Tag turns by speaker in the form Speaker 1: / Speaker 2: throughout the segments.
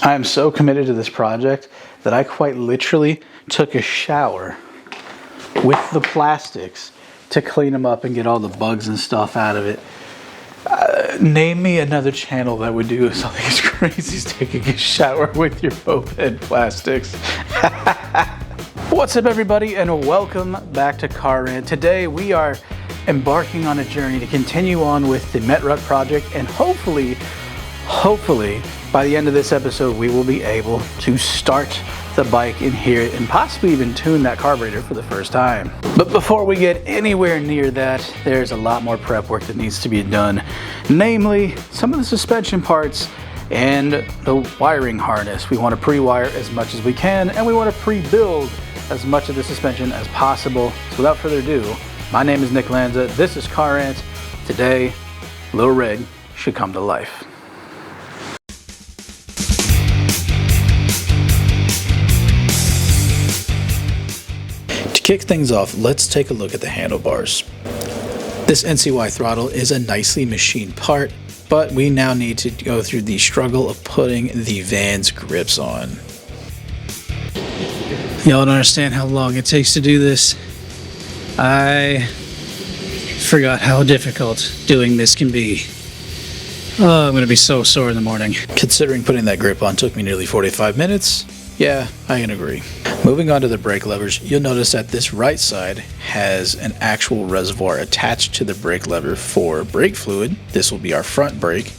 Speaker 1: I am so committed to this project that I quite literally took a shower with the plastics to clean them up and get all the bugs and stuff out of it. Name me another channel that would do something as crazy as taking a shower with your moped plastics. What's up, everybody, and welcome back to Car Rant. Today we are embarking on a journey to continue on with the Metruck project, and hopefully by the end of this episode we will be able to start the bike in here and possibly even tune that carburetor for the first time. But before we get anywhere near that, there's a lot more prep work that needs to be done, namely some of the suspension parts and the wiring harness. We want to pre-wire as much as we can, and we want to pre-build as much of the suspension as possible. So without further ado, my name is Nick Lanza, this is Car Rant. Today, Lil Red should come to life. To kick things off, let's take a look at the handlebars. This NCY throttle is a nicely machined part, but we now need to go through the struggle of putting the van's grips on. Y'all don't understand how long it takes to do this. I forgot how difficult doing this can be. Oh, I'm gonna be so sore in the morning. Considering putting that grip on took me nearly 45 minutes, yeah, I can agree. Moving on to the brake levers, you'll notice that this right side has an actual reservoir attached to the brake lever for brake fluid. This will be our front brake.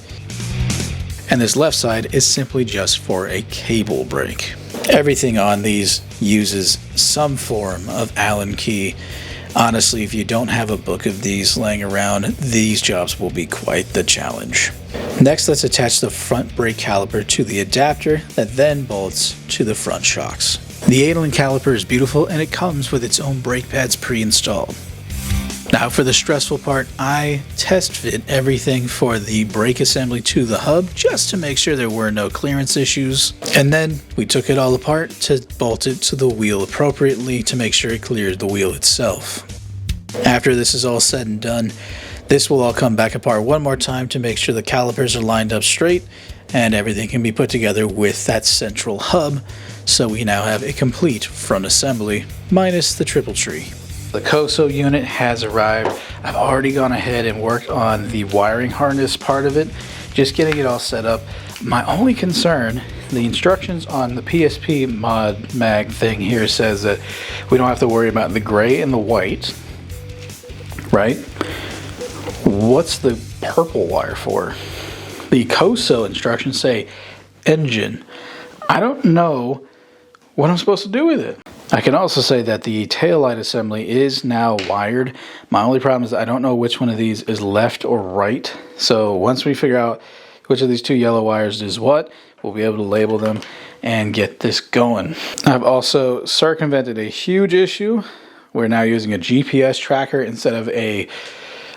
Speaker 1: And this left side is simply just for a cable brake. Everything on these uses some form of Allen key. Honestly, if you don't have a book of these laying around, these jobs will be quite the challenge. Next, let's attach the front brake caliper to the adapter that then bolts to the front shocks. The Allen caliper is beautiful, and it comes with its own brake pads pre-installed. Now for the stressful part, I test fit everything for the brake assembly to the hub just to make sure there were no clearance issues. And then we took it all apart to bolt it to the wheel appropriately to make sure it cleared the wheel itself. After this is all said and done, this will all come back apart one more time to make sure the calipers are lined up straight and everything can be put together with that central hub. So we now have a complete front assembly minus the triple tree. The COSO unit has arrived. I've already gone ahead and worked on the wiring harness part of it, just getting it all set up. My only concern, the instructions on the PSP mod mag thing here says that we don't have to worry about the gray and the white, right? What's the purple wire for? The COSO instructions say engine. I don't know what I'm supposed to do with it. I can also say that the taillight assembly is now wired. My only problem is I don't know which one of these is left or right. So once we figure out which of these two yellow wires is what, we'll be able to label them and get this going. I've also circumvented a huge issue. We're now using a GPS tracker instead of a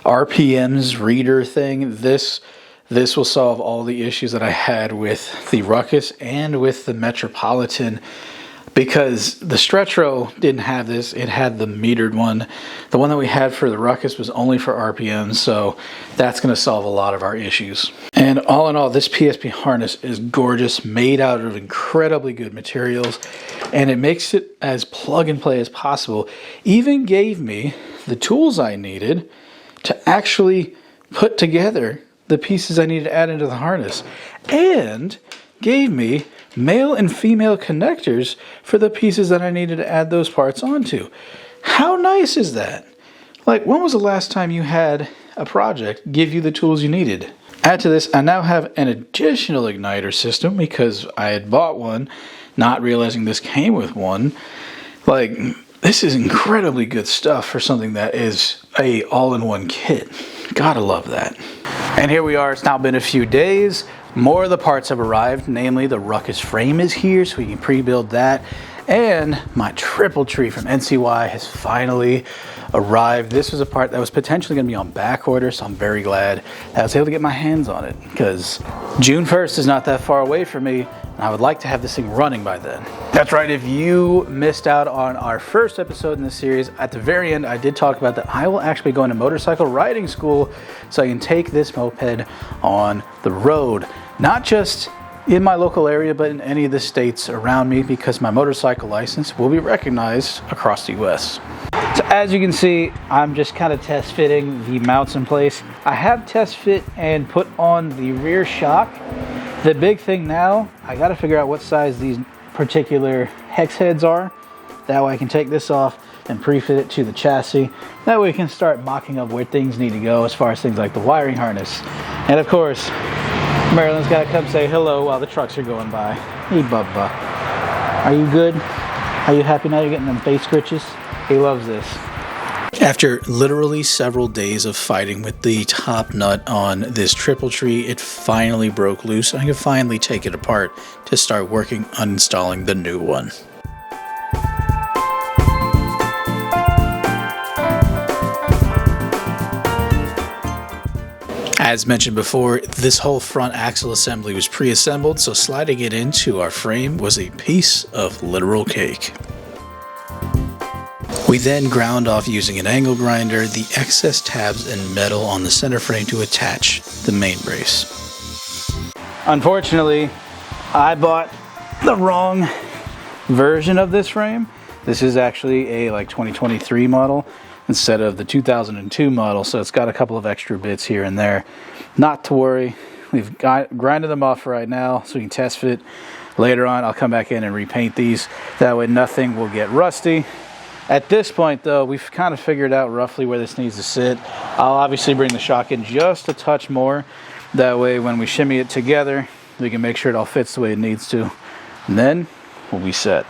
Speaker 1: RPMs reader thing. This will solve all the issues that I had with the Ruckus and with the Metropolitan, because the Stretro didn't have this. It had the metered one. The one that we had for the Ruckus was only for RPM, so that's going to solve a lot of our issues. And all in all, this PSP harness is gorgeous, made out of incredibly good materials, and it makes it as plug and play as possible. Even gave me the tools I needed to actually put together the pieces I needed to add into the harness, and gave me male and female connectors for the pieces that I needed to add those parts onto. How nice is that? Like, when was the last time you had a project give you the tools you needed? Add to this, I now have an additional igniter system because I had bought one, not realizing this came with one. Like, this is incredibly good stuff for something that is a all-in-one kit. Gotta love that. And here we are, it's now been a few days. More of the parts have arrived, namely the Ruckus frame is here, so we can pre-build that. And my triple tree from NCY has finally arrived. This was a part that was potentially going to be on back order, so I'm very glad that I was able to get my hands on it, because June 1st is not that far away from me, and I would like to have this thing running by then. That's right, if you missed out on our first episode in this series, at the very end I did talk about that I will actually go into motorcycle riding school so I can take this moped on the road. Not just in my local area, but in any of the states around me, because my motorcycle license will be recognized across the US. So as you can see, I'm just kind of test fitting the mounts in place. I have test fit and put on the rear shock. The big thing now, I got to figure out what size these particular hex heads are. That way I can take this off and pre-fit it to the chassis. That way we can start mocking up where things need to go as far as things like the wiring harness. And of course, Marilyn's got to come say hello while the trucks are going by. Hey, Bubba. Are you good? Are you happy now you're getting them face scritches? He loves this. After literally several days of fighting with the top nut on this triple tree, it finally broke loose. I could finally take it apart to start working on installing the new one. As mentioned before, this whole front axle assembly was pre-assembled, so sliding it into our frame was a piece of literal cake. We then ground off using an angle grinder the excess tabs and metal on the center frame to attach the main brace. Unfortunately, I bought the wrong version of this frame. This is actually a 2023 model instead of the 2002 model, so it's got a couple of extra bits here and there. Not to worry, we've grinded them off right now so we can test fit. Later on, I'll come back in and repaint these. That way nothing will get rusty. At this point though, we've kind of figured out roughly where this needs to sit. I'll obviously bring the shock in just a touch more. That way when we shimmy it together, we can make sure it all fits the way it needs to. And then we'll be set.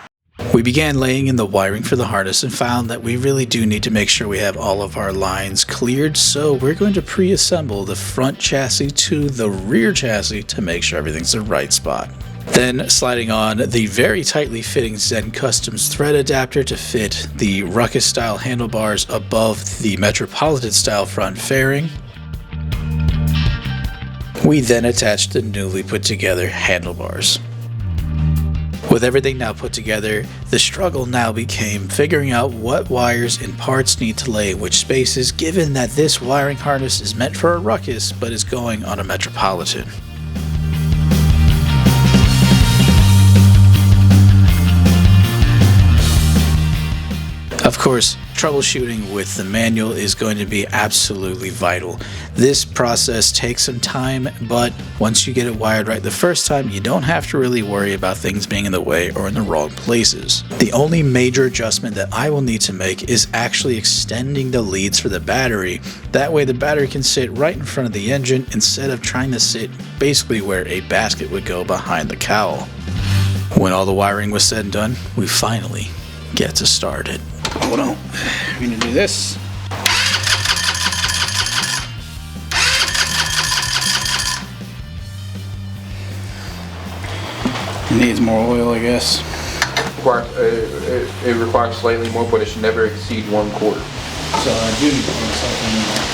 Speaker 1: We began laying in the wiring for the harness and found that we really do need to make sure we have all of our lines cleared, so we're going to pre-assemble the front chassis to the rear chassis to make sure everything's the right spot. Then sliding on the very tightly fitting Zen Customs thread adapter to fit the Ruckus style handlebars above the Metropolitan style front fairing. We then attached the newly put together handlebars. With everything now put together, the struggle now became figuring out what wires and parts need to lay in which spaces, given that this wiring harness is meant for a Ruckus but is going on a Metropolitan. Of course, troubleshooting with the manual is going to be absolutely vital. This process takes some time, but once you get it wired right the first time, you don't have to really worry about things being in the way or in the wrong places. The only major adjustment that I will need to make is actually extending the leads for the battery. That way the battery can sit right in front of the engine instead of trying to sit basically where a basket would go behind the cowl. When all the wiring was said and done, we finally get to start it. Hold on, I'm gonna do this. It needs more oil, I guess.
Speaker 2: It requires slightly more, but it should never exceed 1/4.
Speaker 1: So I do need to put something in there.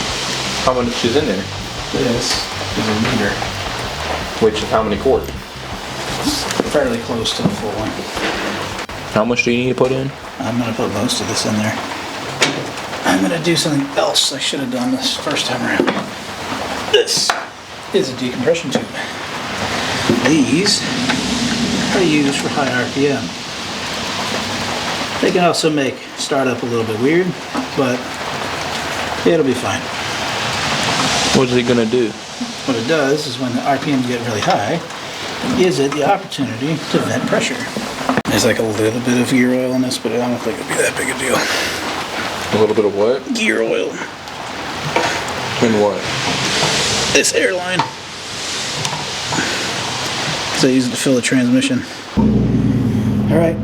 Speaker 2: How much is in there?
Speaker 1: This is a liter.
Speaker 2: How many quarts?
Speaker 1: Fairly close to the full one.
Speaker 2: How much do you need to put in?
Speaker 1: I'm going to put most of this in there. I'm going to do something else I should have done this first time around. This is a decompression tube. These are used for high RPM. They can also make startup a little bit weird, but it'll be fine.
Speaker 2: What is it going to do?
Speaker 1: What it does is when the RPMs get really high, it gives it the opportunity to vent pressure. There's like a little bit of gear oil in this, but I don't think it'll be that big a deal.
Speaker 2: A little bit of what?
Speaker 1: Gear oil.
Speaker 2: In what?
Speaker 1: This airline. So I use it to fill the transmission. All right.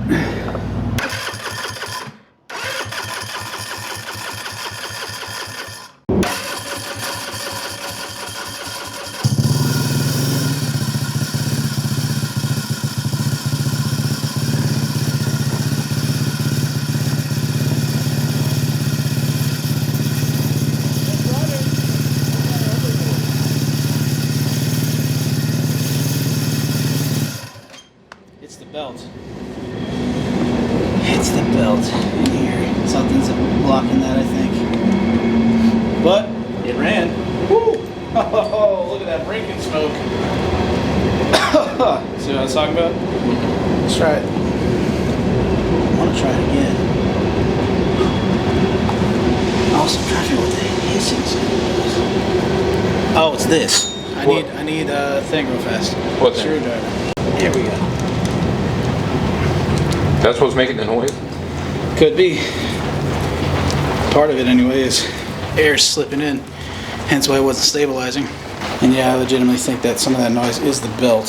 Speaker 1: It's the belt. It's the belt in here. Something's blocking that, I think. But it ran. Woo! Oh, look at that brinking smoke. See what I was talking about? Let's try it. I want to try it again. Also, I'm trying to figure out what the hissing is. Oh, it's this. I need a thing real fast.
Speaker 2: What
Speaker 1: screwdriver? Here we go.
Speaker 2: That's what's making the noise?
Speaker 1: Could be. Part of it anyway is air slipping in. Hence why it wasn't stabilizing. And yeah, I legitimately think that some of that noise is the belt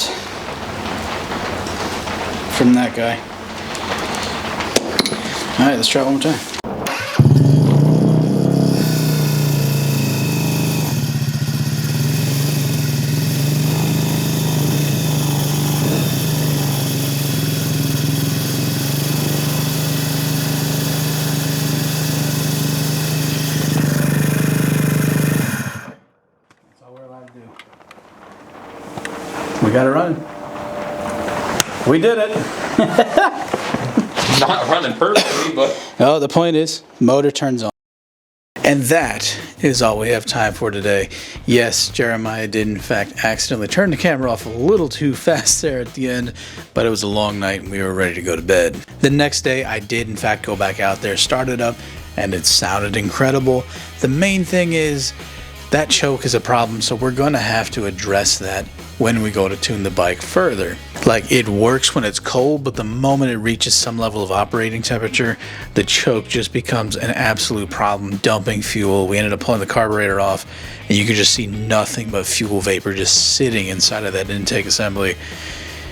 Speaker 1: from that guy. Alright, let's try it one more time. We got it running. We did it.
Speaker 2: Not running perfectly, but...
Speaker 1: Oh, the point is, motor turns on. And that is all we have time for today. Yes, Jeremiah did in fact accidentally turn the camera off a little too fast there at the end, but it was a long night and we were ready to go to bed. The next day, I did in fact go back out there, start it up, and it sounded incredible. The main thing is, that choke is a problem, so we're gonna have to address that when we go to tune the bike further. Like, it works when it's cold, but the moment it reaches some level of operating temperature, the choke just becomes an absolute problem, dumping fuel. We ended up pulling the carburetor off, and you could just see nothing but fuel vapor just sitting inside of that intake assembly.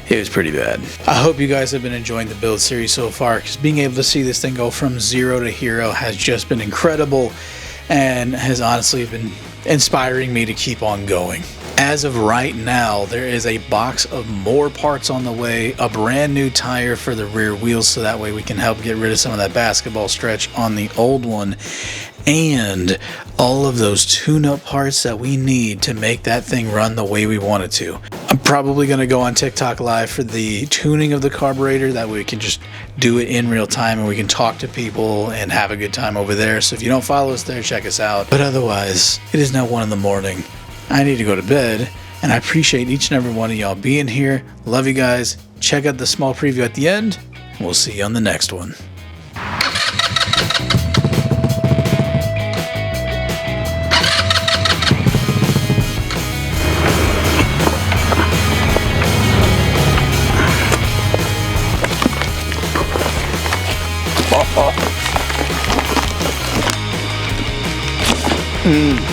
Speaker 1: It was pretty bad. I hope you guys have been enjoying the build series so far, because being able to see this thing go from zero to hero has just been incredible, and has honestly been inspiring me to keep on going. As of right now, there is a box of more parts on the way, a brand new tire for the rear wheels so that way we can help get rid of some of that basketball stretch on the old one, and all of those tune-up parts that we need to make that thing run the way we want it to. I'm probably going to go on TikTok live for the tuning of the carburetor, that way we can just do it in real time and we can talk to people and have a good time over there. So if you don't follow us there, check us out. But otherwise, it is now 1 in the morning. I need to go to bed, and I appreciate each and every one of y'all being here. Love you guys. Check out the small preview at the end. We'll see you on the next one.
Speaker 2: Oh.